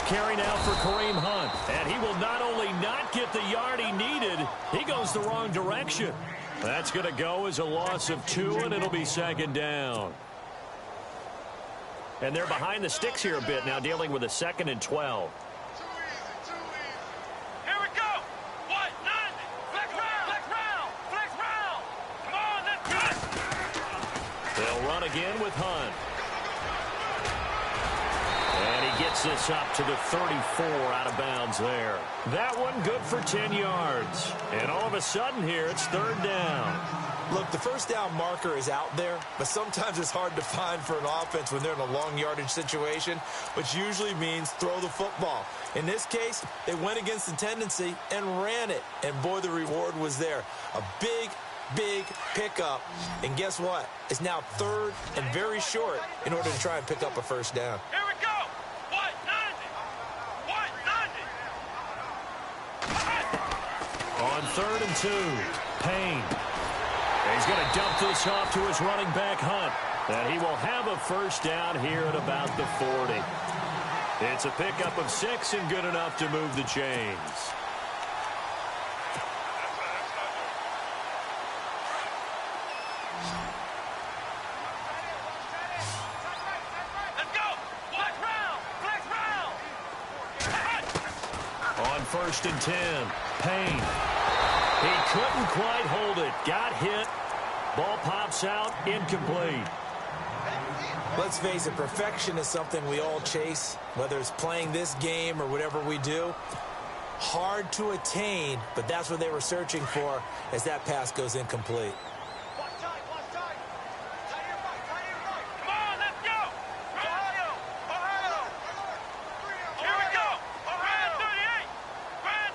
carry now for Kareem Hunt. And he will not only not get the yard he needed, he goes the wrong direction. That's going to go as a loss of 2, and it'll be second down. And they're behind the sticks here a bit now, dealing with a 2nd and 12. Here we go. What? 90. Flex round. Flex round. Flex round. Come on, let's go. They'll run again with Hunt. And he gets this up to the 34 out of bounds there. That one good for 10 yards. And all of a sudden here, it's 3rd down. Look, the first down marker is out there, but sometimes it's hard to find for an offense when they're in a long yardage situation, which usually means throw the football. In this case, they went against the tendency and ran it. And boy, the reward was there. A big pickup. And guess what? It's now 3rd and very short in order to try and pick up a first down. Here we go. What? 90. What? 90. On 3rd and 2, Payne. He's going to dump this off to his running back, Hunt. And he will have a first down here at about the 40. It's a pickup of 6 and good enough to move the chains. Let's go. Flex round. Flex round. On 1st and 10, Payne. He couldn't quite hold it. Got hit. Ball pops out. Incomplete. Let's face it, perfection is something we all chase, whether it's playing this game or whatever we do. Hard to attain, but that's what they were searching for as that pass goes incomplete. Come on, let's go. Ohio. Ohio. Here we go. Grand 38. Grand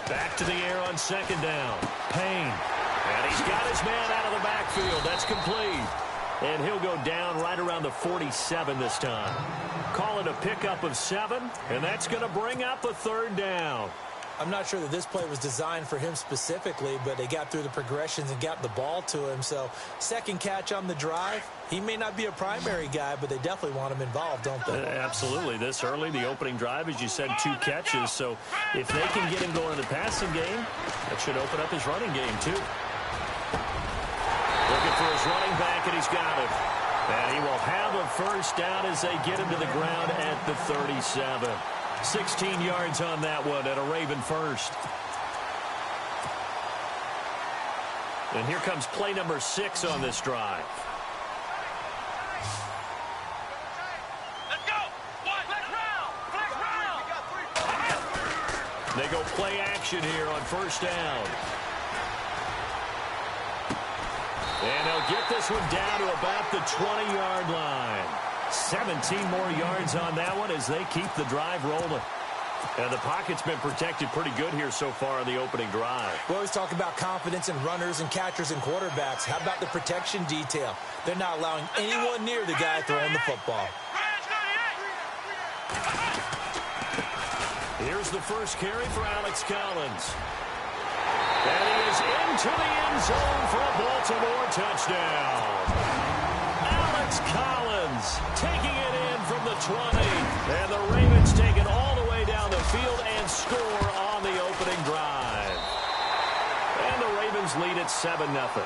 38. Back to the air on 2nd down. Payne. And he's got his man out of the backfield. That's complete. And he'll go down right around the 47 this time. Call it a pickup of 7, and that's going to bring up a 3rd down. I'm not sure that this play was designed for him specifically, but they got through the progressions and got the ball to him. So, second catch on the drive. He may not be a primary guy, but they definitely want him involved, don't they? Absolutely. This early, the opening drive, as you said, 2 catches. So, if they can get him going in the passing game, that should open up his running game, too. Looking for his running back, and he's got it. And he will have a first down as they get him to the ground at the 37. 16 yards on that one and a Raven first. And here comes play number 6 on this drive. Let's go. What? Flex round. Flex round. They go play action here on 1st down. And they'll get this one down to about the 20-yard line. 17 more yards on that one as they keep the drive rolling. And the pocket's been protected pretty good here so far on the opening drive. We always talk about confidence in runners and catchers and quarterbacks. How about the protection detail? They're not allowing anyone near the guy throwing the football. Here's the first carry for Alex Collins. And he is into the end zone for a Baltimore touchdown. Alex Collins taking it in from the 20. And the Ravens take it all the way down the field and score on the opening drive. And the Ravens lead at 7-0.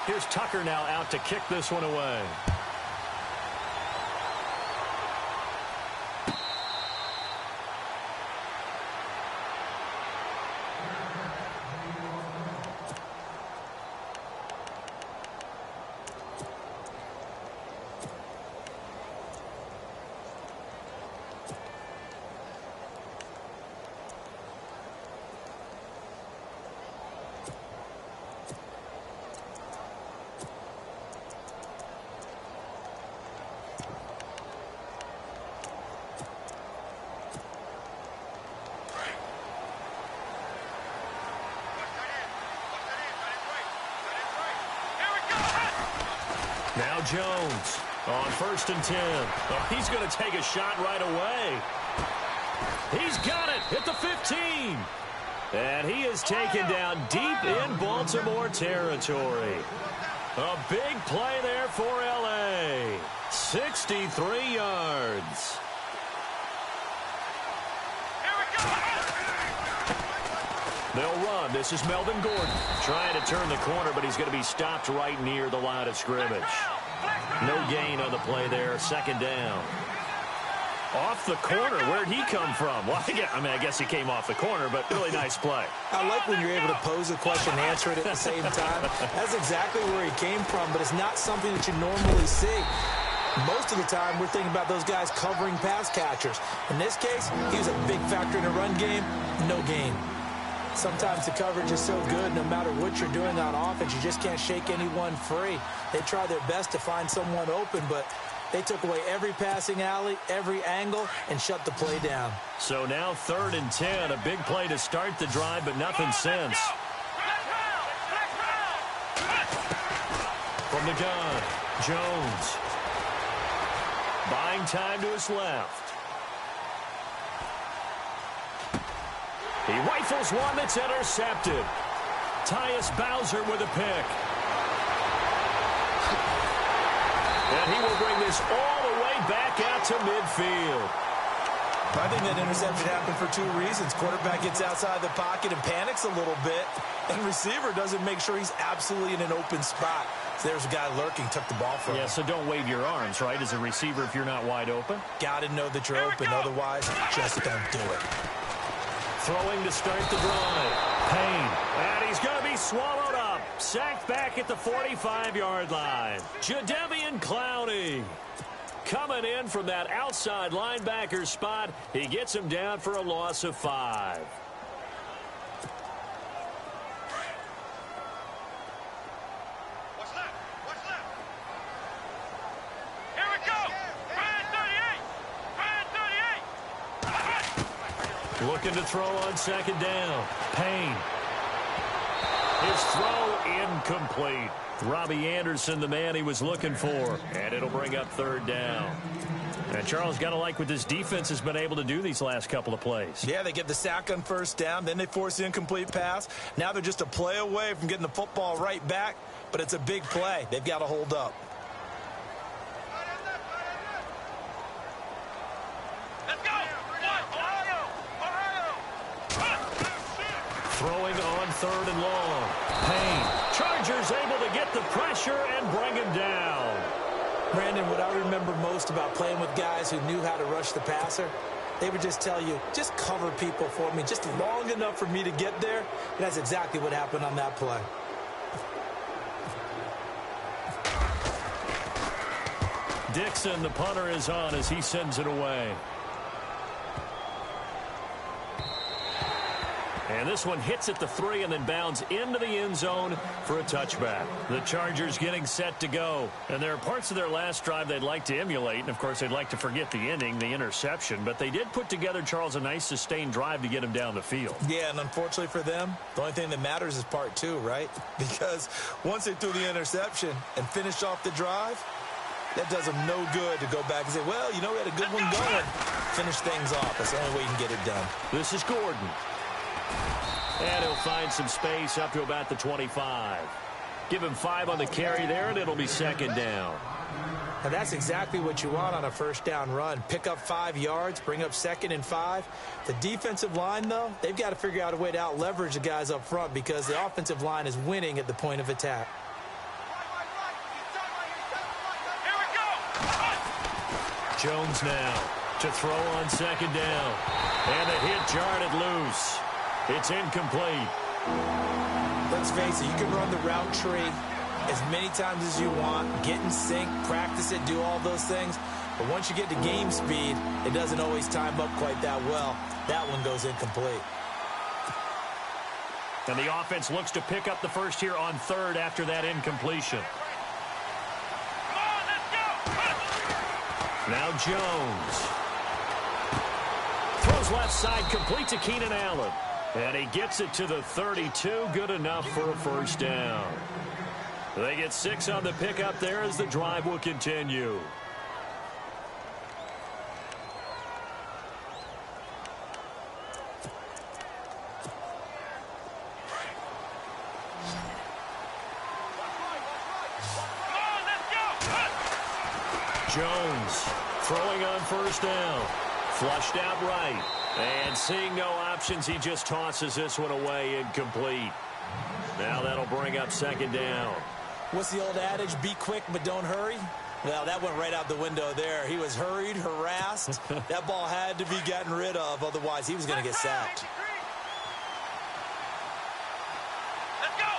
Here's Tucker now out to kick this one away. Now Jones on 1st and 10. Oh, he's going to take a shot right away. He's got it at the 15. And he is taken down deep in Baltimore territory. A big play there for L.A. 63 yards. They'll run. This is Melvin Gordon trying to turn the corner, but he's going to be stopped right near the line of scrimmage. No gain on the play there. Second down. Off the corner. Where'd he come from? Well, I guess he came off the corner, but really nice play. I like when you're able to pose a question and answer it at the same time. That's exactly where he came from, but it's not something that you normally see. Most of the time, we're thinking about those guys covering pass catchers. In this case, he was a big factor in the run game. No gain. Sometimes the coverage is so good, no matter what you're doing on offense, you just can't shake anyone free. They try their best to find someone open, but they took away every passing alley, every angle, and shut the play down. So now 3rd and 10, a big play to start the drive, but nothing since. From the gun, Jones. Buying time to his left. He rifles one that's intercepted. Tyus Bowser with a pick. And he will bring this all the way back out to midfield. I think that interception happened for 2 reasons. Quarterback gets outside the pocket and panics a little bit, and receiver doesn't make sure he's absolutely in an open spot. So there's a guy lurking, took the ball from him. Yeah, so don't wave your arms, right, as a receiver if you're not wide open. Got to know that you're open, otherwise just don't do it. Throwing to start the drive. Payne. And he's going to be swallowed up. Sacked back at the 45-yard line. Jadeveon Clowney. Coming in from that outside linebacker spot. He gets him down for a loss of 5. What's left? What's left? Here we go. Brand 38. Looking to throw on 2nd down. Payne. His throw incomplete. Robbie Anderson, the man he was looking for. And it'll bring up 3rd down. And Charles, got to like what this defense has been able to do these last couple of plays. Yeah, they get the sack on 1st down, then they force the incomplete pass. Now they're just a play away from getting the football right back, but it's a big play. They've got to hold up. Let's go. Throwing on 3rd and long. Payne. Chargers able to get the pressure and bring him down. Brandon, what I remember most about playing with guys who knew how to rush the passer, they would just tell you, just cover people for me, just long enough for me to get there. And that's exactly what happened on that play. Dixon, the punter, is on as he sends it away. And this one hits at the 3 and then bounds into the end zone for a touchback. The Chargers getting set to go. And there are parts of their last drive they'd like to emulate. And, of course, they'd like to forget the ending, the interception. But they did put together, Charles, a nice sustained drive to get him down the field. Yeah, and unfortunately for them, the only thing that matters is part 2, right? Because once they threw the interception and finished off the drive, that does them no good to go back and say, well, you know, we had a good one going. Finish things off. That's the only way you can get it done. This is Gordon. And he'll find some space up to about the 25. Give him 5 on the carry there, and it'll be 2nd down. And that's exactly what you want on a 1st down run. Pick up 5 yards, bring up 2nd and 5. The defensive line, though, they've got to figure out a way to out-leverage the guys up front because the offensive line is winning at the point of attack. Here we go. Jones now to throw on 2nd down. And the hit jarred it loose. It's incomplete. Let's face it, you can run the route tree as many times as you want, get in sync, practice it, do all those things. But once you get to game speed, it doesn't always time up quite that well. That one goes incomplete. And the offense looks to pick up the first here on 3rd after that incompletion. Come on, let's go. Now Jones. Throws left side, complete to Keenan Allen. And he gets it to the 32, good enough for a 1st down. They get 6 on the pickup there as the drive will continue. Come on, let's go. Jones throwing on first down. Flushed out right. And seeing no options, he just tosses this one away incomplete. Now that'll bring up second down. What's the old adage? Be quick, but don't hurry. Well, that went right out the window there. He was hurried, harassed. That ball had to be gotten rid of. Otherwise, he was going to get sacked. Let's go.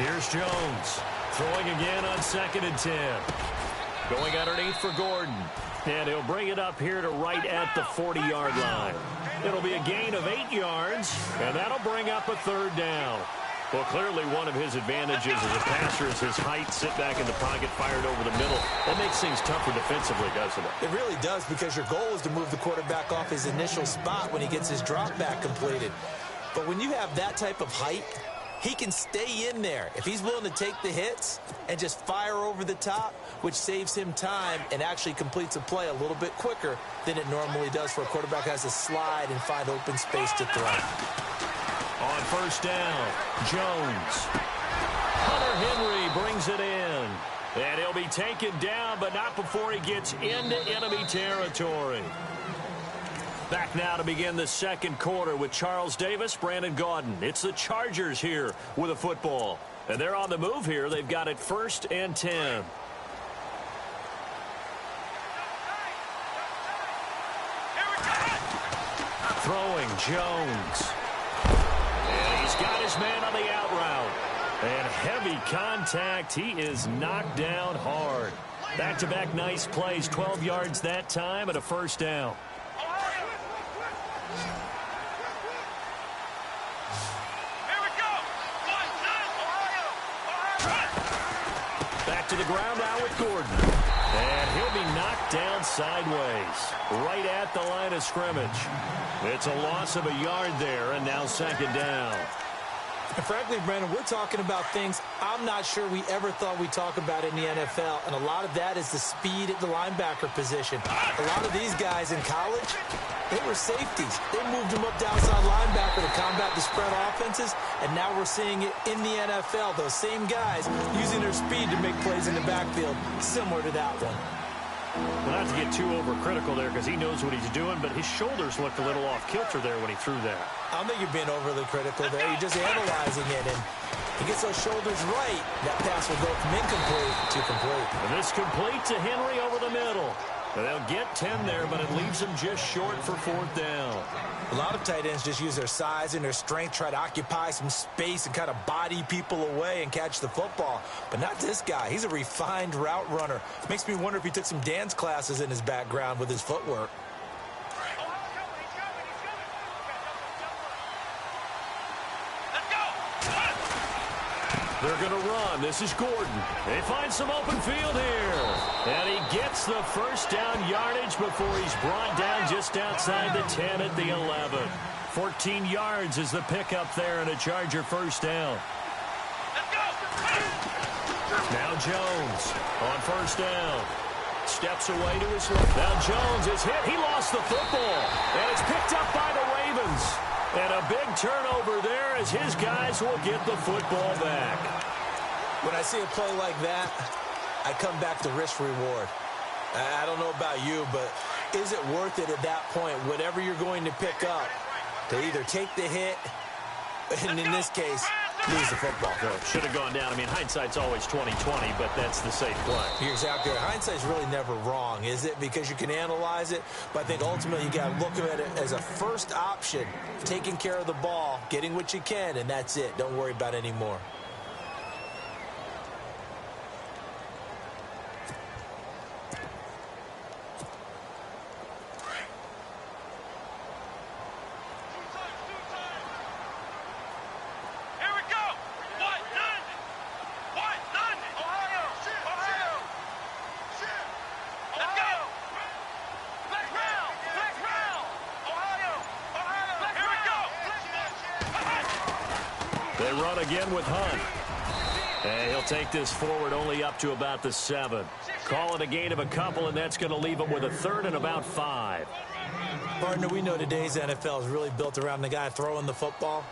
Here's Jones throwing again on 2nd and 10. Going underneath for Gordon. And he'll bring it up here to right at the 40-yard line. It'll be a gain of 8 yards, and that'll bring up a third down. Well, clearly one of his advantages as a passer is his height, sit back in the pocket, fired over the middle. That makes things tougher defensively, doesn't it? It really does, because your goal is to move the quarterback off his initial spot when he gets his drop back completed. But when you have that type of height, he can stay in there if he's willing to take the hits and just fire over the top, which saves him time and actually completes a play a little bit quicker than it normally does for a quarterback who has to slide and find open space to throw. On first down, Jones. Hunter Henry brings it in. And he'll be taken down, but not before he gets into enemy territory. Back now to begin the second quarter with Charles Davis, Brandon Gaudin. It's the Chargers here with a football. And they're on the move here. They've got it 1st and 10. Throwing Jones. And he's got his man on the out route. And heavy contact. He is knocked down hard. Back-to-back nice plays. 12 yards that time and a first down. Back to the ground now with Gordon. And he'll be knocked down sideways, right at the line of scrimmage. It's a loss of a yard there, and now second down. And frankly, Brandon, we're talking about things I'm not sure we ever thought we'd talk about in the NFL, and a lot of that is the speed at the linebacker position. A lot of these guys in college, they were safeties. They moved them up to outside linebacker to combat the spread offenses, and now we're seeing it in the NFL. Those same guys using their speed to make plays in the backfield, similar to that one. Well, not to get too overcritical there because he knows what he's doing, but his shoulders looked a little off kilter there when he threw that. I don't think you're being overly critical there. You're just analyzing it, and he gets those shoulders right. That pass will go from incomplete to complete. And this complete to Henry over the middle. And they'll get 10 there, but it leaves them just short for 4th down. A lot of tight ends just use their size and their strength, try to occupy some space and kind of body people away and catch the football. But not this guy. He's a refined route runner. Makes me wonder if he took some dance classes in his background with his footwork. They're going to run. This is Gordon. They find some open field here. And he gets the first down yardage before he's brought down just outside the 10 at the 11. 14 yards is the pickup there and a Charger first down. Now Jones on first down. Steps away to his left. Now Jones is hit. He lost the football. And it's picked up by the Ravens. And a big turnover there as his guys will get the football back. When I see a play like that, I come back to risk-reward. I don't know about you, but is it worth it at that point, whatever you're going to pick up, to either take the hit, and in this case, lose the football? Should have gone down. I mean, hindsight's always 20/20, but that's the safe play. You're exactly right. Hindsight's really never wrong, is it? Because you can analyze it, but I think ultimately you got to look at it as a first option, taking care of the ball, getting what you can, and that's it. Don't worry about any more. They run again with Hunt. And he'll take this forward only up to about the 7. Call it a gain of a couple, and that's going to leave him with a 3rd and about 5. Partner, we know today's NFL is really built around the guy throwing the football.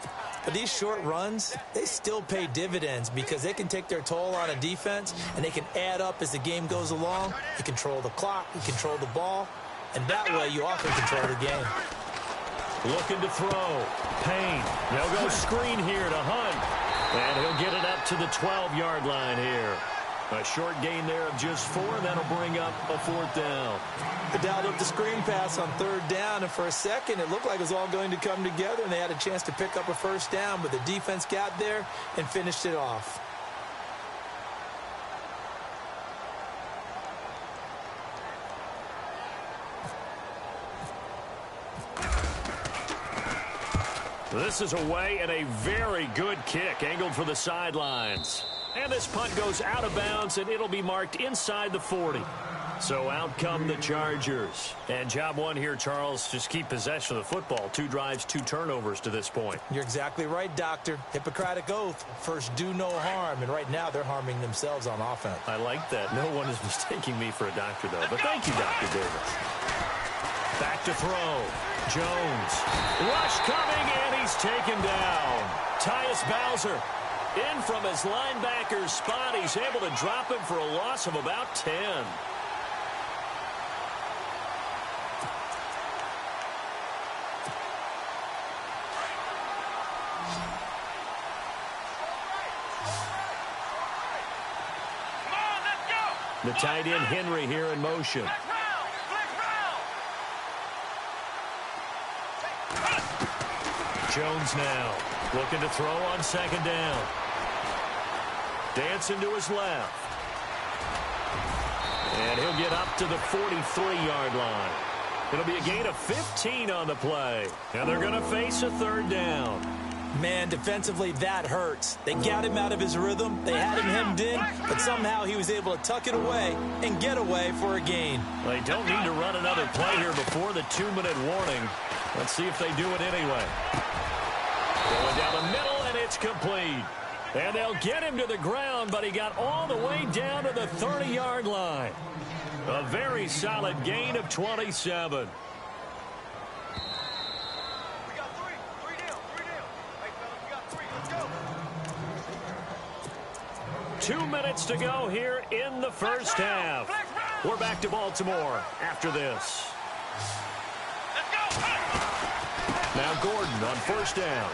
But these short runs, they still pay dividends because they can take their toll on a defense, and they can add up as the game goes along. You control the clock, you control the ball, and that way you often control the game. Looking to throw. Payne. They'll go screen here to Hunt. And he'll get it up to the 12-yard line here. A short gain there of just 4, and that'll bring up a 4th down. They dialed up the screen pass on 3rd down, and for a second it looked like it was all going to come together, and they had a chance to pick up a 1st down, but the defense got there and finished it off. This is away and a very good kick, angled for the sidelines. And this punt goes out of bounds, and it'll be marked inside the 40. So out come the Chargers. And job one here, Charles, just keep possession of the football. 2 drives, 2 turnovers to this point. You're exactly right, Doctor. Hippocratic oath. First, do no harm. And right now, they're harming themselves on offense. I like that. No one is mistaking me for a doctor, though. But thank you, Dr. Davis. Back to throw. Jones. Rush coming, and he's taken down. Tyus Bowser. In from his linebacker's spot. He's able to drop him for a loss of about 10. The tight end Henry here in motion. Jones now looking to throw on 2nd down. Dancing to his left. And he'll get up to the 43-yard line. It'll be a gain of 15 on the play. And they're going to face a 3rd down. Man, defensively, that hurts. They got him out of his rhythm. They had him hemmed in, but somehow he was able to tuck it away and get away for a gain. They don't need to run another play here before the 2-minute warning. Let's see if they do it anyway. Going down the middle, and it's complete. And they'll get him to the ground, but he got all the way down to the 30-yard line. A very solid gain of 27. 2 minutes to go here in the first half. We're back to Baltimore after this. Now Gordon on 1st down.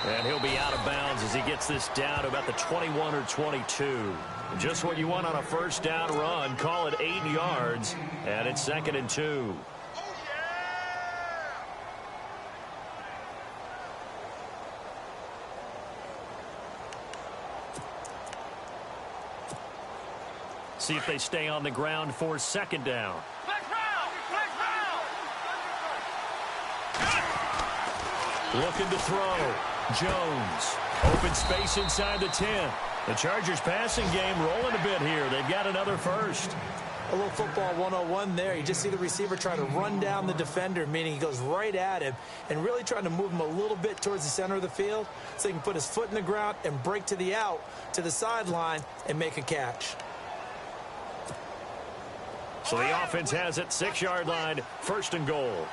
And he'll be out of bounds as he gets this down to about the 21 or 22. Just what you want on a 1st down run. Call it 8 yards. And it's 2nd and 2. See if they stay on the ground for 2nd down. Looking to throw. Jones. Open space inside the 10. The Chargers passing game rolling a bit here. They've got another 1st. A little football 101 there. You just see the receiver try to run down the defender, meaning he goes right at him and really trying to move him a little bit towards the center of the field so he can put his foot in the ground and break to the out, to the sideline, and make a catch. So the offense has it, 6-yard line, 1st and goal.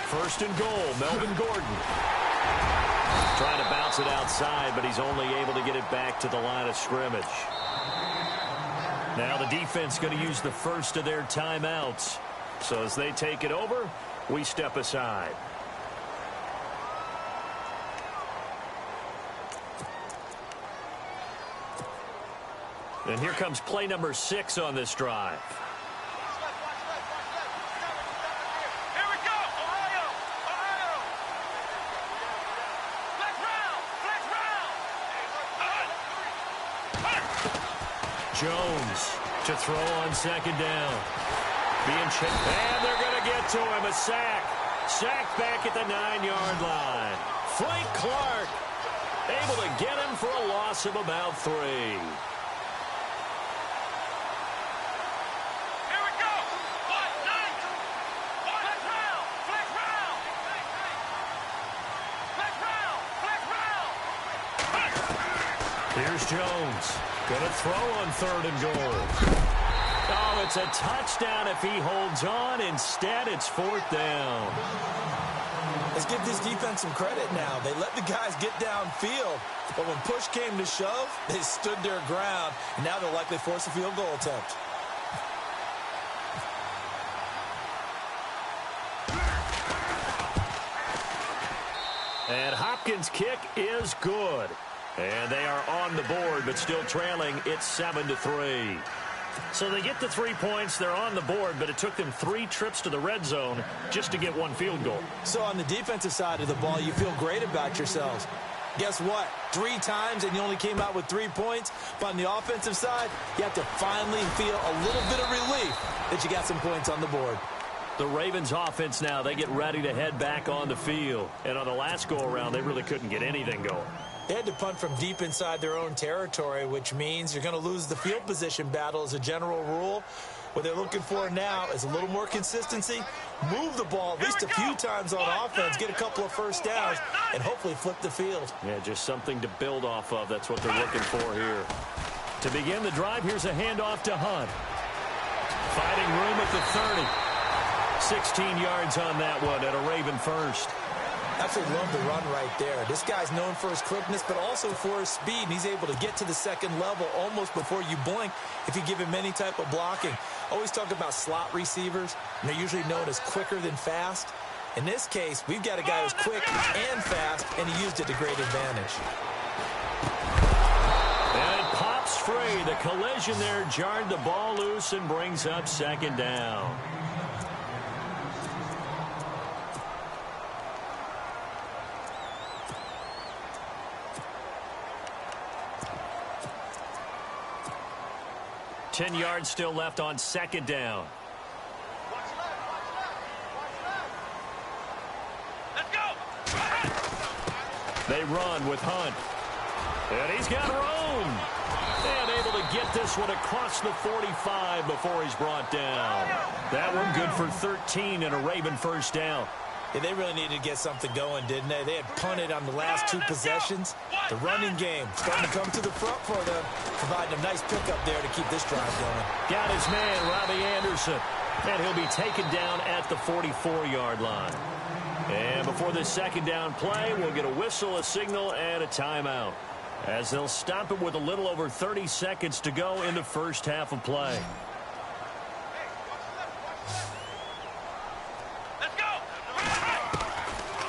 1st and goal, Melvin Gordon. Trying to bounce it outside, but he's only able to get it back to the line of scrimmage. Now the defense going to use the first of their timeouts. So as they take it over, we step aside. And here comes play number 6 on this drive. Here we go, Ohio! Jones to throw on 2nd down. Being checked. And they're going to get to him. A sack. Sack back at the 9-yard line. Frank Clark able to get him for a loss of about 3. Here's Jones. Going to throw on 3rd and goal. Oh, it's a touchdown if he holds on. Instead, it's fourth down. Let's give this defense some credit now. They let the guys get downfield, but when push came to shove, they stood their ground, and now they'll likely force a field goal attempt. And Hopkins' kick is good. And they are on the board, but still trailing. It's 7-3. So they get the 3 points. They're on the board, but it took them 3 trips to the red zone just to get 1 field goal. So on the defensive side of the ball, you feel great about yourselves. Guess what? 3 times and you only came out with 3 points. But on the offensive side, you have to finally feel a little bit of relief that you got some points on the board. The Ravens offense now, they get ready to head back on the field. And on the last go-around, they really couldn't get anything going. They had to punt from deep inside their own territory, which means you're going to lose the field position battle as a general rule. What they're looking for now is a little more consistency, move the ball at least a few times on offense, get a couple of first downs, and hopefully flip the field. Yeah, just something to build off of. That's what they're looking for here. To begin the drive, here's a handoff to Hunt. Fighting room at the 30. 16 yards on that one at a Raven first. Absolutely love the run right there. This guy's known for his quickness, but also for his speed, and he's able to get to the second level almost before you blink if you give him any type of blocking. Always talk about slot receivers, and they're usually known as quicker than fast. In this case, we've got a guy who's quick and fast, and he used it to great advantage. And it pops free. The collision there jarred the ball loose and brings up second down. Ten yards still left on second down. Let's go. They run with Hunt. And he's got room. And able to get this one across the 45 before he's brought down. That one good for 13 and a Raven first down. Yeah, they really needed to get something going, didn't they? They had punted on the last 2 possessions. The running game starting to come to the front for them, providing a nice pickup there to keep this drive going. Got his man, Robbie Anderson. And he'll be taken down at the 44-yard line. And before this second down play, we'll get a whistle, a signal, and a timeout, as they'll stop it with a little over 30 seconds to go in the first half of play.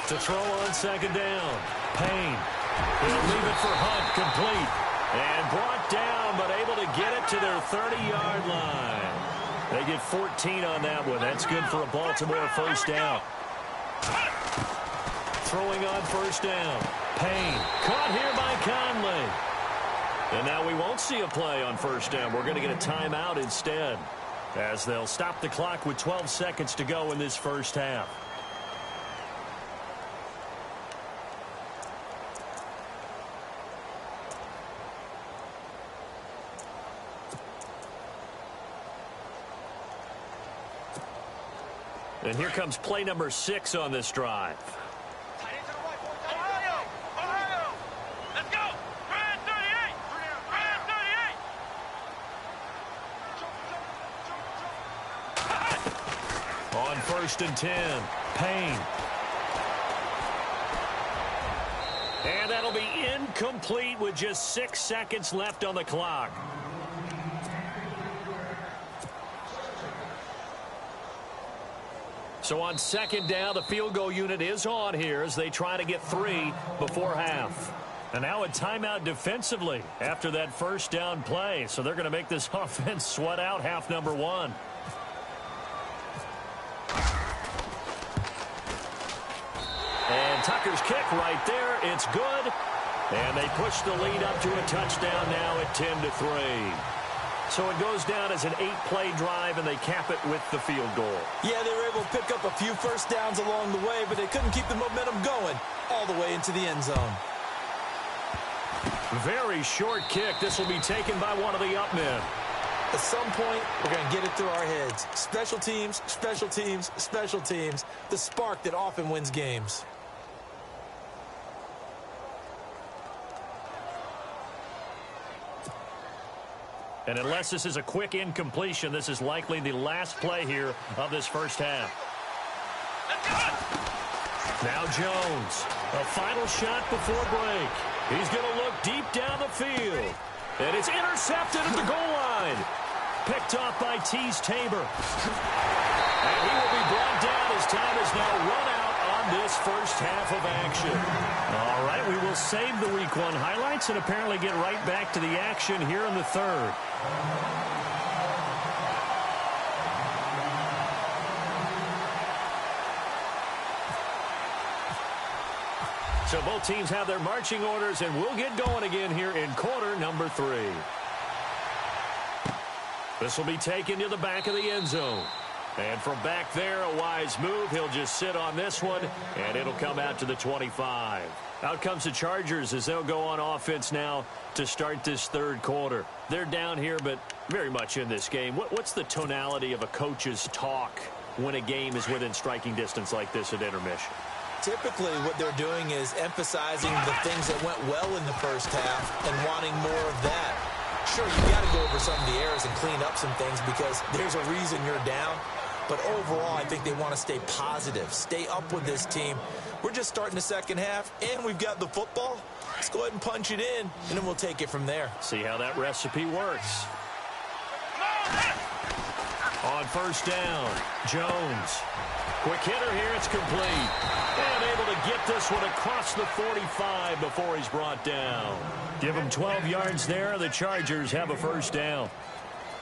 To throw on second down. Payne. He'll leave it for Hunt, complete. And brought down, but able to get it to their 30-yard line. They get 14 on that one. That's good for a Baltimore first down. Throwing on first down. Payne. Caught here by Conley. And now we won't see a play on first down. We're going to get a timeout instead, as they'll stop the clock with 12 seconds to go in this first half. And here comes play number 6 on this drive. Ohio! Ohio! Let's go! Brand 38! Brand 38! On first and 10, Payne. And that'll be incomplete with just 6 seconds left on the clock. So on second down, the field goal unit is on here as they try to get 3 before half. And now a timeout defensively after that first down play. So they're going to make this offense sweat out half number 1. And Tucker's kick right there. It's good. And they push the lead up to a touchdown now at 10-3. So it goes down as an 8-play drive, and they cap it with the field goal. Yeah, they were able to pick up a few first downs along the way, but they couldn't keep the momentum going all the way into the end zone. Very short kick. This will be taken by one of the up men. At some point, we're going to get it through our heads. Special teams, special teams, special teams. The spark that often wins games. And unless this is a quick incompletion, this is likely the last play here of this first half. Now Jones, a final shot before break. He's going to look deep down the field. And it's intercepted at the goal line. Picked off by Tease Tabor. And he will be brought down as time is now run out on this first half of action. All right, we will save the Week 1 highlights and apparently get right back to the action here in the third. So both teams have their marching orders, and we'll get going again here in quarter number 3. This will be taken to the back of the end zone. And from back there, a wise move. He'll just sit on this one, and it'll come out to the 25. Out comes the Chargers as they'll go on offense now to start this third quarter. They're down here, but very much in this game. What's the tonality of a coach's talk when a game is within striking distance like this at intermission? Typically, what they're doing is emphasizing the things that went well in the first half and wanting more of that. Sure, you got to go over some of the errors and clean up some things because there's a reason you're down. But overall, I think they want to stay positive, stay up with this team. We're just starting the second half, and we've got the football. Let's go ahead and punch it in, and then we'll take it from there. See how that recipe works. On first down, Jones. Quick hitter here, it's complete. And able to get this one across the 45 before he's brought down. Give him 12 yards there. The Chargers have a first down.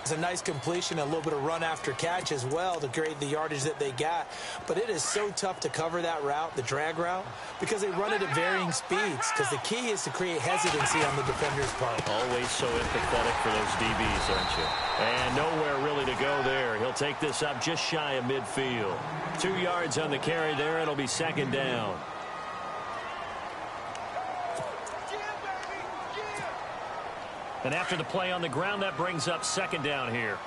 It's a nice completion, a little bit of run after catch as well to create the yardage that they got. But it is so tough to cover that route, the drag route, because they run it at varying speeds. Because the key is to create hesitancy on the defender's part. Always so empathetic for those DBs, aren't you? And nowhere really to go there. He'll take this up just shy of midfield. 2 yards on the carry there. It'll be second down. And after the play on the ground, that brings up second down here.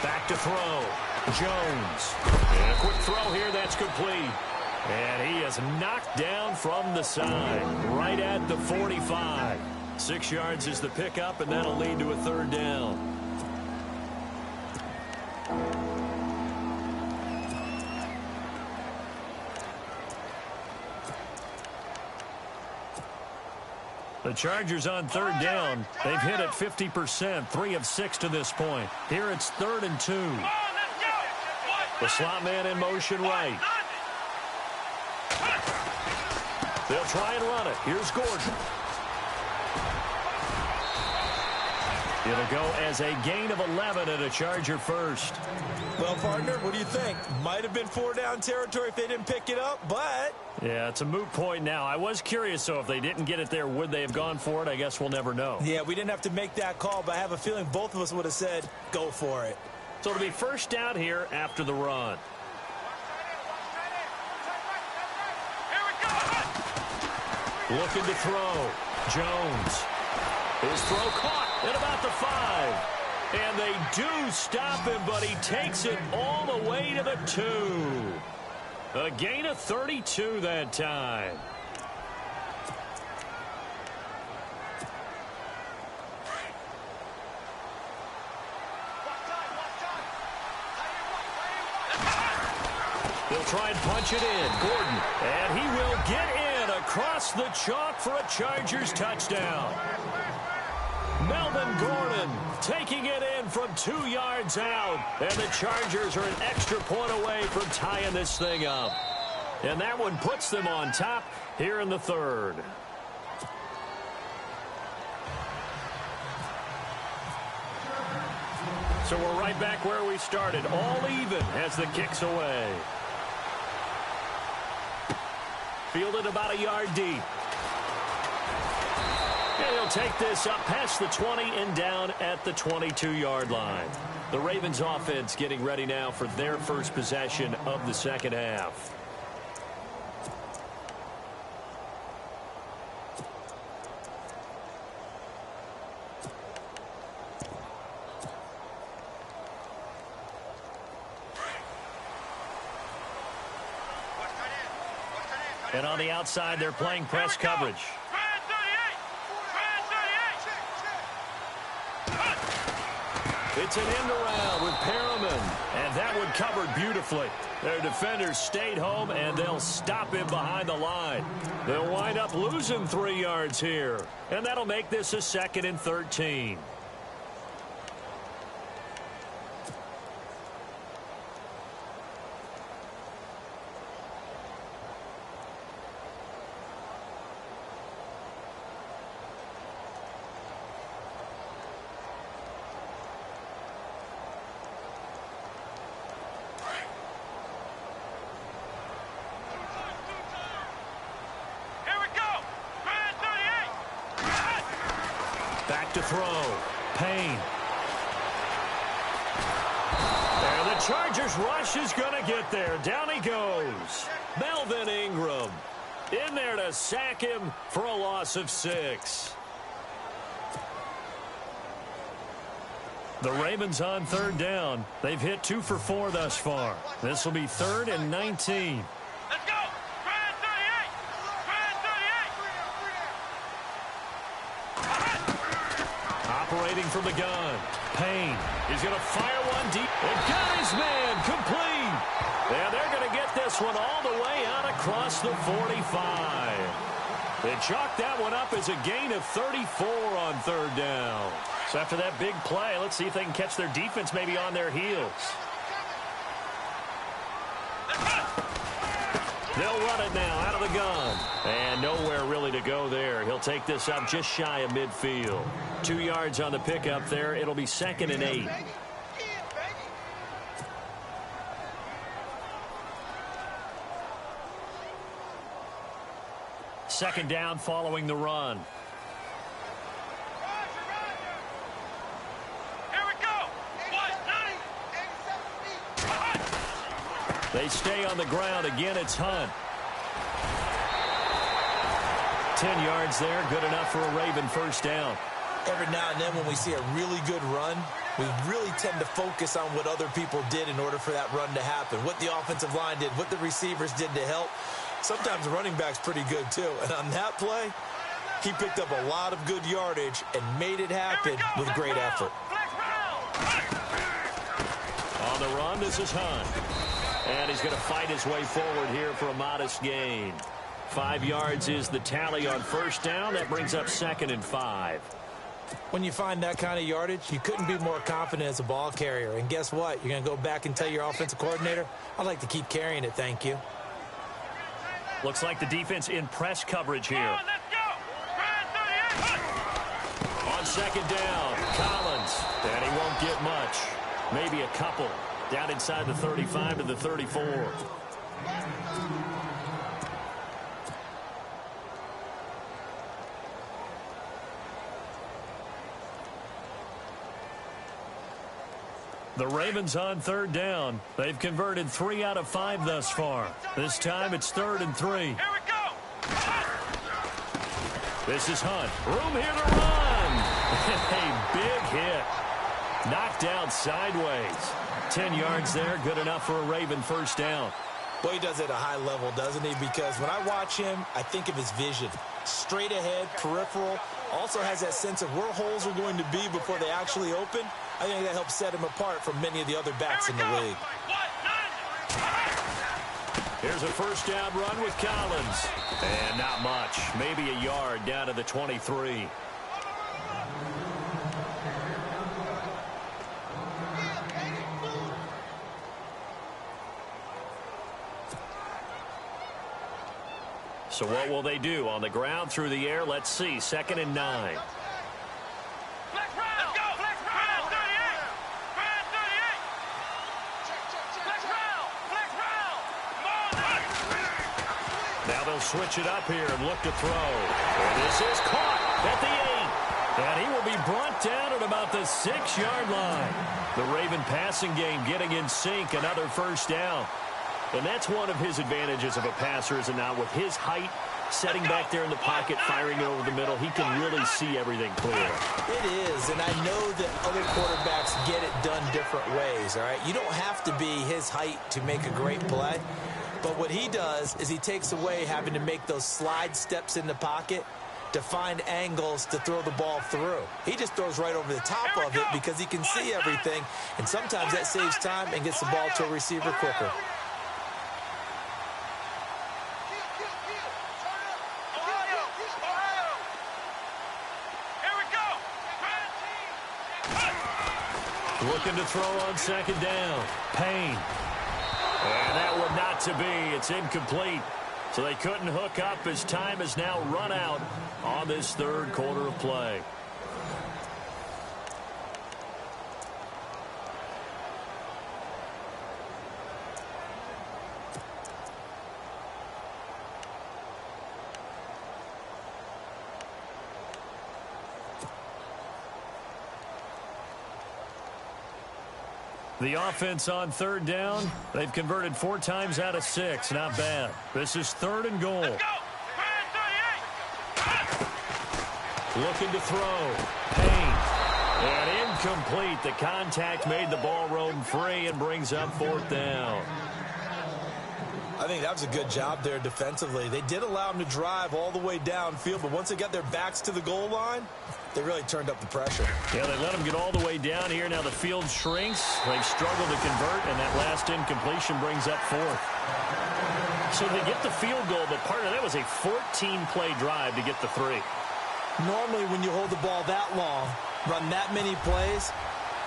Back to throw. Jones. And a quick throw here. That's complete. And he is knocked down from the side. Right at the 45. 6 yards is the pickup, and that'll lead to a third down. The Chargers on third down. They've hit it 50%, 3 of 6 to this point. Here it's 3rd and 2. The slot man in motion right. They'll try and run it. Here's Gordon. It'll go as a gain of 11 and a Charger first. Well, partner, what do you think? Might have been 4-down territory if they didn't pick it up, but... Yeah, it's a moot point now. I was curious, so if they didn't get it there, would they have gone for it? I guess we'll never know. Yeah, we didn't have to make that call, but I have a feeling both of us would have said, go for it. So it'll be first down here after the run. Looking to throw. Jones. His throw caught at about the 5. And they do stop him, but he takes it all the way to the 2. A gain of 32 that time. They'll try and punch it in. Gordon. And he will get in across the chalk for a Chargers touchdown. Melvin Gordon taking it in from 2 yards out. And the Chargers are an extra point away from tying this thing up. And that one puts them on top here in the third. So we're right back where we started. All even as the kick's away. Fielded about a yard deep. And he'll take this up past the 20 and down at the 22-yard line. The Ravens offense getting ready now for their first possession of the second half. And on the outside, they're playing press coverage. It's an end around with Perriman. And that one covered beautifully. Their defenders stayed home, and they'll stop him behind the line. They'll wind up losing 3 yards here. And that'll make this a 2nd and 13. To throw. Payne. And the Chargers rush is going to get there. Down he goes. Melvin Ingram in there to sack him for a loss of 6. The Ravens on 3rd down. They've hit 2 for 4 thus far. This will be 3rd and 19. Let's go! Brand 38! Brand 38! Operating from the gun. Payne is going to fire one deep. And got his man complete. And they're going to get this one all the way out across the 45. They chalked that one up as a gain of 34 on 3rd down. So after that big play, let's see if they can catch their defense maybe on their heels. They'll run it now out of the gun. And nowhere really to go there. He'll take this up just shy of midfield. 2 yards on the pickup there. It'll be 2nd and 8. Second down following the run. Here we go! They stay on the ground. Again, it's Hunt. 10 yards there. Good enough for a Raven first down. Every now and then when we see a really good run, we really tend to focus on what other people did in order for that run to happen. What the offensive line did, what the receivers did to help. Sometimes the running back's pretty good too. And on that play, he picked up a lot of good yardage and made it happen with great effort. On the run, this is Hunt. And he's going to fight his way forward here for a modest gain. 5 yards is the tally on first down. That brings up 2nd and 5. When you find that kind of yardage, you couldn't be more confident as a ball carrier. And guess what? You're going to go back and tell your offensive coordinator, I'd like to keep carrying it, thank you. Looks like the defense in press coverage here. Let's go! Brand 38! On second down, Collins. And he won't get much. Maybe a couple. Down inside the 35 to the 34. The Ravens on third down. They've converted 3 out of 5 thus far. This time it's 3rd and 3. Here we go! This is Hunt. Room here to run. A big hit. Knocked down sideways. 10 yards there. Good enough for a Raven first down. Boy, he does it at a high level, doesn't he? Because when I watch him, I think of his vision. Straight ahead, peripheral. Also has that sense of where holes are going to be before they actually open. I think that helps set him apart from many of the other backs in the league. Here's a first down run with Collins. And not much. Maybe a yard down to the 23. So what will they do? On the ground, through the air, let's see. 2nd and 9. Now they'll switch it up here and look to throw. And this is caught at the 8. And he will be brought down at about the 6-yard line. The Raven passing game getting in sync. Another first down. And that's one of his advantages of a passer, is now with his height, setting back there in the pocket, firing it over the middle, he can really see everything clear. It is, and I know that other quarterbacks get it done different ways, all right? You don't have to be his height to make a great play. But what he does is he takes away having to make those slide steps in the pocket to find angles to throw the ball through. He just throws right over the top of it because he can see everything, and sometimes that saves time and gets the ball to a receiver quicker. Looking to throw on second down. Payne. And that one not to be. It's incomplete. So they couldn't hook up as time has now run out on this third quarter of play. The offense on third down, they've converted 4 times out of 6. Not bad. This is 3rd and goal. Looking to throw. Payne. And incomplete. The contact made the ball roam free and brings up 4th down. I think that was a good job there defensively. They did allow them to drive all the way downfield, but once they got their backs to the goal line, they really turned up the pressure. Yeah, they let them get all the way down here. Now the field shrinks. They've struggled to convert, and that last incompletion brings up 4th. So they get the field goal, but part of that was a 14-play drive to get the 3. Normally when you hold the ball that long, run that many plays,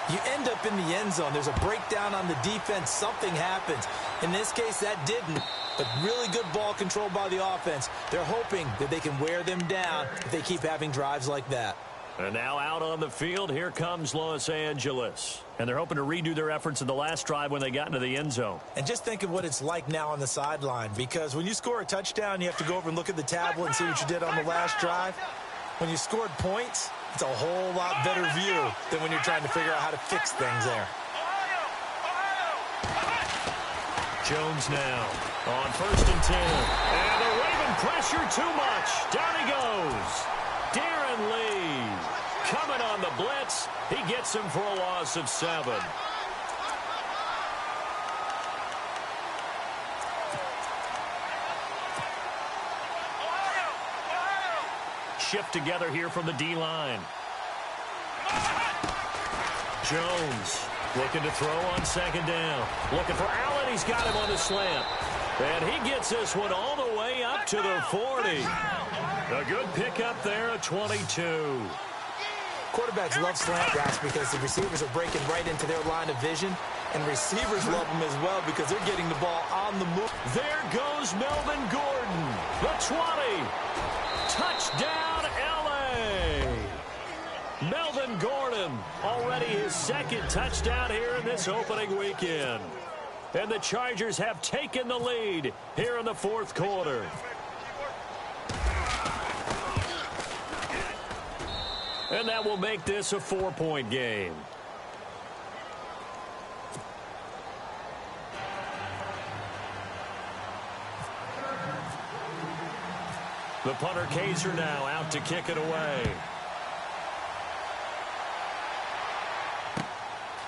you end up in the end zone. There's a breakdown on the defense. Something happens. In this case, that didn't. But really good ball control by the offense. They're hoping that they can wear them down if they keep having drives like that. And now out on the field, here comes Los Angeles. And they're hoping to redo their efforts in the last drive when they got into the end zone. And just think of what it's like now on the sideline. Because when you score a touchdown, you have to go over and look at the tablet and see what you did on the last drive. When you scored points, it's a whole lot better view than when you're trying to figure out how to fix things there. Jones now on 1st and 10. And the Raven pressure too much. Down he goes. Darren Lee coming on the blitz. He gets him for a loss of 7. Shift together here from the D-line. Jones looking to throw on second down. Looking for Allen. He's got him on the slant. And he gets this one all the way up to the 40. A good pickup there at 22. Quarterbacks love slant routes because the receivers are breaking right into their line of vision. And receivers love them as well because they're getting the ball on the move. There goes Melvin Gordon. The 20. Touchdown, L.A. Melvin Gordon, already his 2nd touchdown here in this opening weekend. And the Chargers have taken the lead here in the 4th quarter. And that will make this a 4-point game. The punter Kaiser now out to kick it away.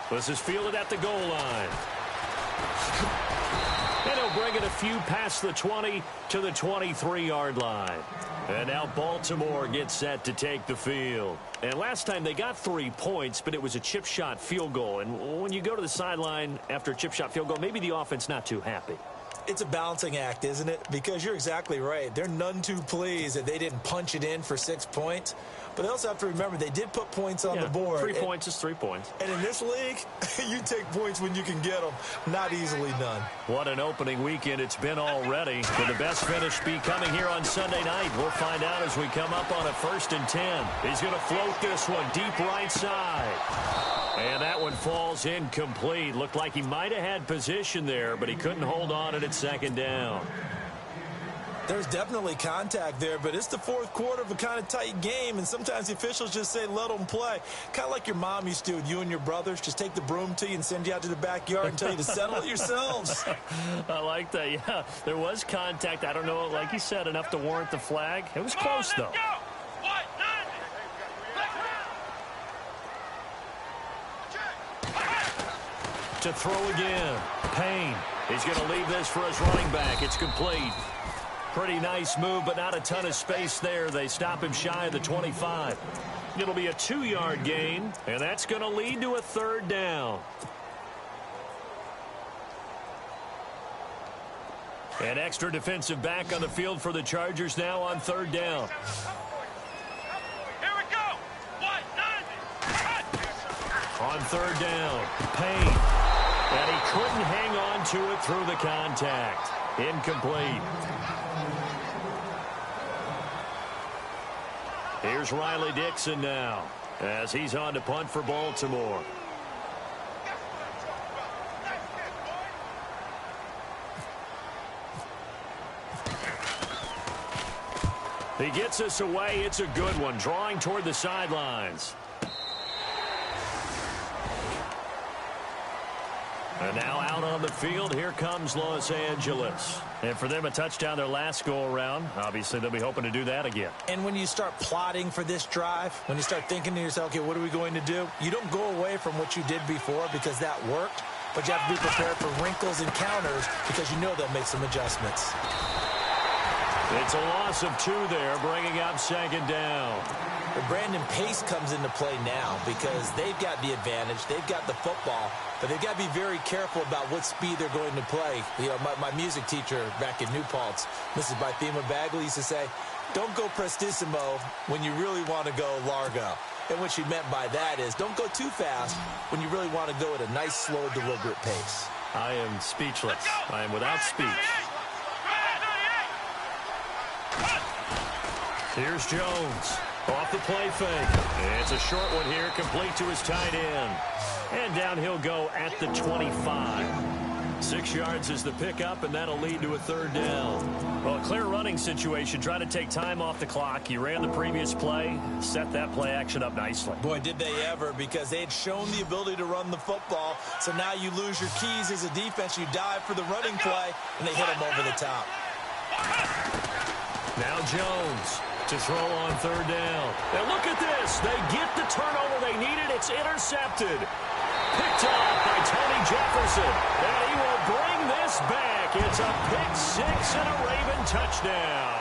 This is fielded at the goal line. And he'll bring it a few past the 20 to the 23-yard line. And now Baltimore gets set to take the field. And last time they got 3 points, but it was a chip shot field goal. And when you go to the sideline after a chip shot field goal, maybe the offense not too happy. It's a balancing act, isn't it? Because you're exactly right. They're none too pleased that they didn't punch it in for 6 points. But they also have to remember they did put points on the board. 3 points is 3 points. And in this league, you take points when you can get them. Not easily done. What an opening weekend it's been already. Could the best finish be coming here on Sunday night? We'll find out as we come up on a 1st and 10. He's going to float this one deep right side. And that one falls incomplete. Looked like he might have had position there, but he couldn't hold on it at 2nd down. There's definitely contact there, but it's the 4th quarter of a kind of tight game, and sometimes the officials just say, let them play. Kind of like your mom used to with you and your brothers. Just take the broom to you and send you out to the backyard and tell you to settle it yourselves. I like that, yeah. There was contact. I don't know, like you said, enough to warrant the flag. It was close, though. To throw again. Payne. He's going to leave this for his running back. It's complete. Pretty nice move, but not a ton of space there. They stop him shy of the 25. It'll be a 2-yard gain, and that's going to lead to a 3rd down. An extra defensive back on the field for the Chargers now on 3rd down. Here we go. What? 90. On 3rd down, Payne. And he couldn't hang on to it through the contact. Incomplete. Here's Riley Dixon now as he's on to punt for Baltimore. He gets us away. It's a good one, drawing toward the sidelines. And now out on the field, here comes Los Angeles. And for them, a touchdown their last go-around. Obviously, they'll be hoping to do that again. And when you start plotting for this drive, when you start thinking to yourself, okay, what are we going to do? You don't go away from what you did before because that worked, but you have to be prepared for wrinkles and counters because you know they'll make some adjustments. It's a loss of 2 there, bringing up 2nd down. But Brandon, pace comes into play now because they've got the advantage. They've got the football, but they've got to be very careful about what speed they're going to play. You know, my music teacher back in New Paltz, Mrs. Bythema Bagley, used to say, don't go prestissimo when you really want to go largo. And what she meant by that is don't go too fast when you really want to go at a nice, slow, deliberate pace. I am speechless. I am without speech. Here's Jones. Off the play fake. It's a short one here, complete to his tight end. And down he'll go at the 25. 6 yards is the pickup, and that'll lead to a 3rd down. Well, a clear running situation. Try to take time off the clock. He ran the previous play, set that play action up nicely. Boy, did they ever, because they had shown the ability to run the football. So now you lose your keys as a defense. You dive for the running play, and they hit him over the top. Now Jones to throw on 3rd down. And look at this. They get the turnover they needed. It's intercepted. Picked off by Tony Jefferson. And he will bring this back. It's a pick 6 and a Raven touchdown.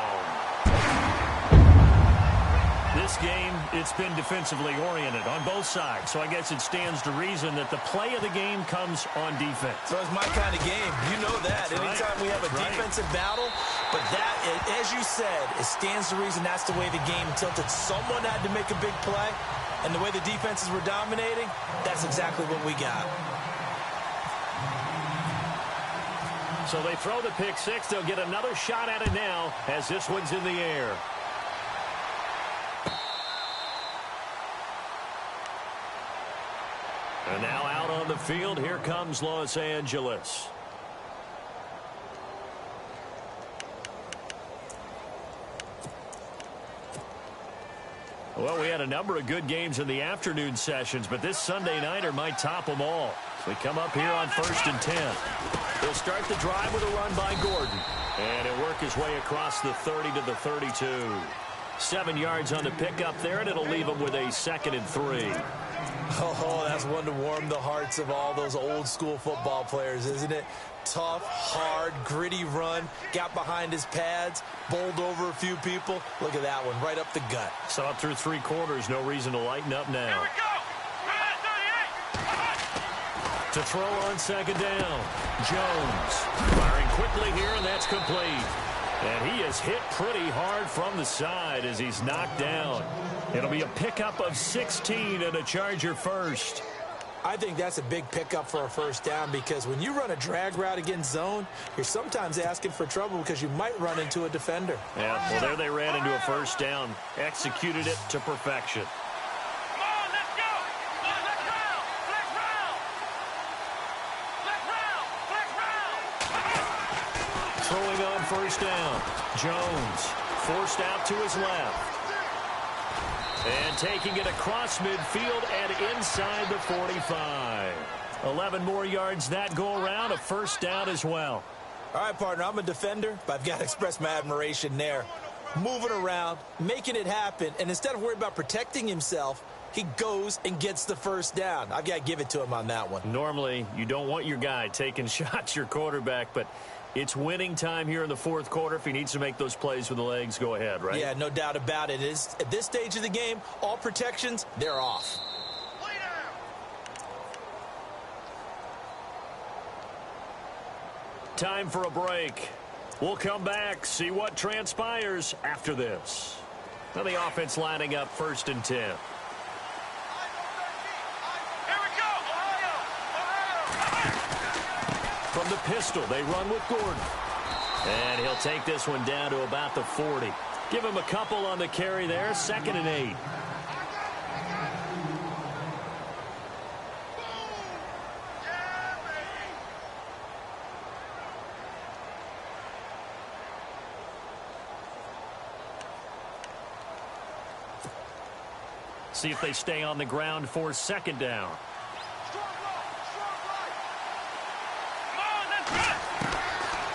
This game, it's been defensively oriented on both sides. So I guess it stands to reason that the play of the game comes on defense. So it's my kind of game. You know that. That's Anytime right. we have a defensive battle, but that, as you said, it stands to reason that's the way the game tilted. Someone had to make a big play, and the way the defenses were dominating, that's exactly what we got. So they throw the pick 6. They'll get another shot at it now as this one's in the air. And now out on the field, here comes Los Angeles. Well, we had a number of good games in the afternoon sessions, but this Sunday nighter might top them all. We come up here on 1st and 10. He'll start the drive with a run by Gordon. And he'll work his way across the 30 to the 32. 7 yards on the pickup there, and it'll leave him with a 2nd and 3. Oh, that's one to warm the hearts of all those old-school football players, isn't it? Tough, hard, gritty run, got behind his pads, bowled over a few people. Look at that one, right up the gut. Saw it through 3 quarters, no reason to lighten up now. Here we go. To throw on 2nd down, Jones firing quickly here, and that's complete. And he is hit pretty hard from the side as he's knocked down. It'll be a pickup of 16 and a Charger first. I think that's a big pickup for a 1st down because when you run a drag route against zone, you're sometimes asking for trouble because you might run into a defender. Yeah, well, there they ran into a 1st down. Executed it to perfection. Come on, let's go. Flex round. Flex round. Flex round. Flex round. Throwing on 1st down. Jones forced out to his left. And taking it across midfield and inside the 45. 11 more yards that go around, a 1st down as well. All right, partner, I'm a defender, but I've got to express my admiration there. Moving around, making it happen, and instead of worrying about protecting himself, he goes and gets the 1st down. I've got to give it to him on that one. Normally, you don't want your guy taking shots, your quarterback, but It's winning time here in the fourth quarter. If he needs to make those plays with the legs, go ahead, right? Yeah, no doubt about it. At this stage of the game, all protections, they're off. Time for a break. We'll come back, see what transpires after this. Now the offense lining up 1st and 10. Here we go! From the pistol, they run with Gordon. And he'll take this one down to about the 40. Give him a couple on the carry there, 2nd and 8. See if they stay on the ground for 2nd down.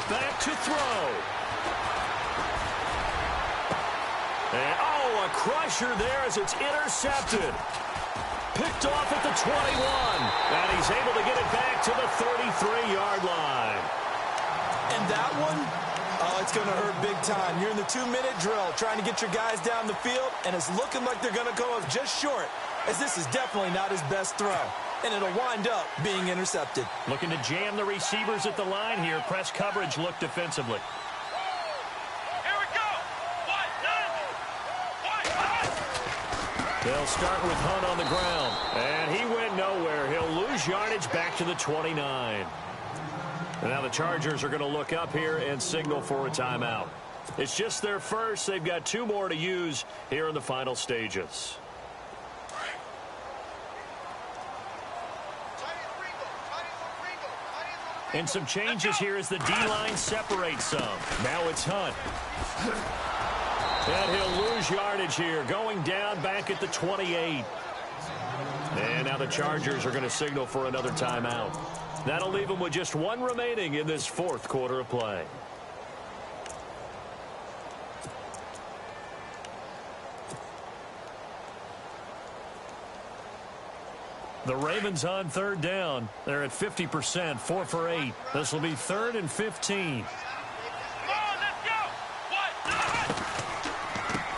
Back to throw. And, a crusher there as it's intercepted. Picked off at the 21. And he's able to get it back to the 33-yard line. And that one, it's going to hurt big time. You're in the 2-minute drill trying to get your guys down the field, and it's looking like they're going to come up just short, as this is definitely not his best throw. And it'll wind up being intercepted. Looking to jam the receivers at the line here. Press coverage look defensively. Here we go! They'll start with Hunt on the ground. And he went nowhere. He'll lose yardage back to the 29. And now the Chargers are going to look up here and signal for a timeout. It's just their first. They've got 2 more to use here in the final stages. And some changes here as the D-line separates some. Now it's Hunt. And he'll lose yardage here, going down back at the 28. And now the Chargers are going to signal for another timeout. That'll leave them with just 1 remaining in this 4th quarter of play. The Ravens on 3rd down. They're at 50%, 4 for 8. This will be 3rd and 15.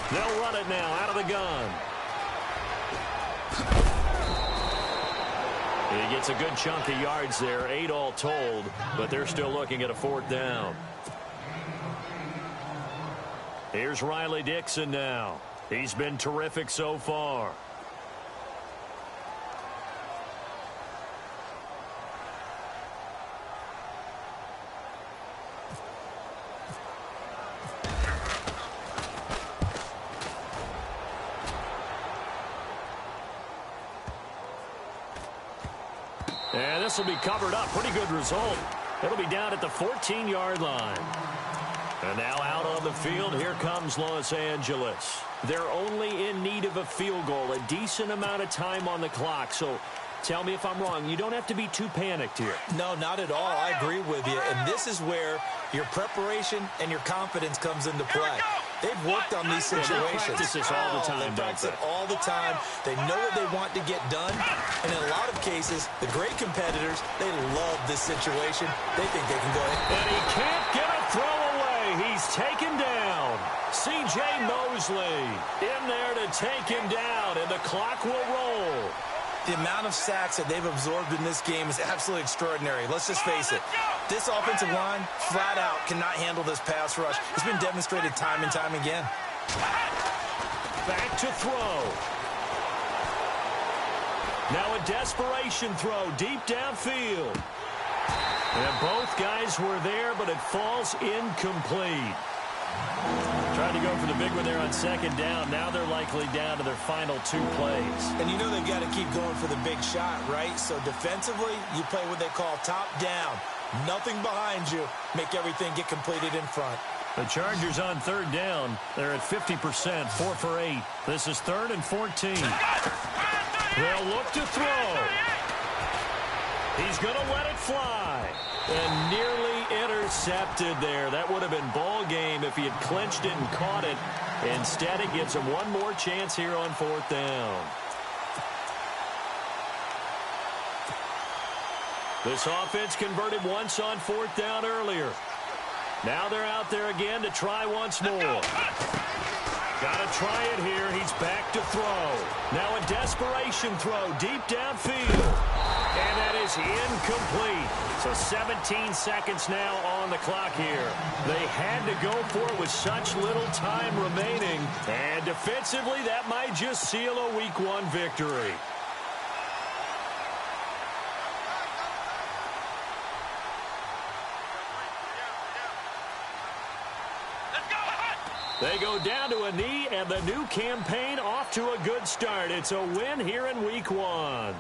They'll run it now out of the gun. He gets a good chunk of yards there, 8 all told, but they're still looking at a 4th down. Here's Riley Dixon now. He's been terrific so far. And this will be covered up. Pretty good result. It'll be down at the 14-yard line. And now out on the field, here comes Los Angeles. They're only in need of a field goal, a decent amount of time on the clock. So tell me if I'm wrong. You don't have to be too panicked here. No, not at all. I agree with you. And this is where your preparation and your confidence comes into play. They've worked on these situations. They practice this all the time, They practice it all the time. They know what they want to get done. And in a lot of cases, the great competitors, they love this situation. They think they can go ahead. And he can't get a throw away. He's taken down. C.J. Mosley in there to take him down, and the clock will roll. The amount of sacks that they've absorbed in this game is absolutely extraordinary. Let's just face it. This offensive line, flat out, cannot handle this pass rush. It's been demonstrated time and time again. Back to throw. Now a desperation throw deep downfield. And both guys were there, but it falls incomplete. Trying to go for the big one there on 2nd down. Now they're likely down to their final 2 plays. And you know they've got to keep going for the big shot, right? So defensively, you play what they call top down. Nothing behind you. Make everything get completed in front. The Chargers on 3rd down. They're at 50%, 4 for 8. This is 3rd and 14. They'll look to throw. He's going to let it fly. And nearly intercepted there. That would have been ball game if he had clinched it and caught it. Instead, it gives him one more chance here on 4th down. This offense converted once on 4th down earlier. Now they're out there again to try once more. Got to try it here. He's back to throw. Now a desperation throw deep downfield. And that is incomplete. So 17 seconds now on the clock here. They had to go for it with such little time remaining. And defensively, that might just seal a Week 1 victory. They go down to a knee, and the new campaign off to a good start. It's a win here in Week 1.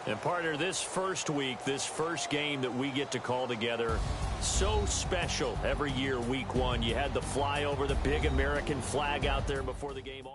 And partner, this first week, this first game that we get to call together, so special every year, Week 1. You had the flyover, the big American flag out there before the game.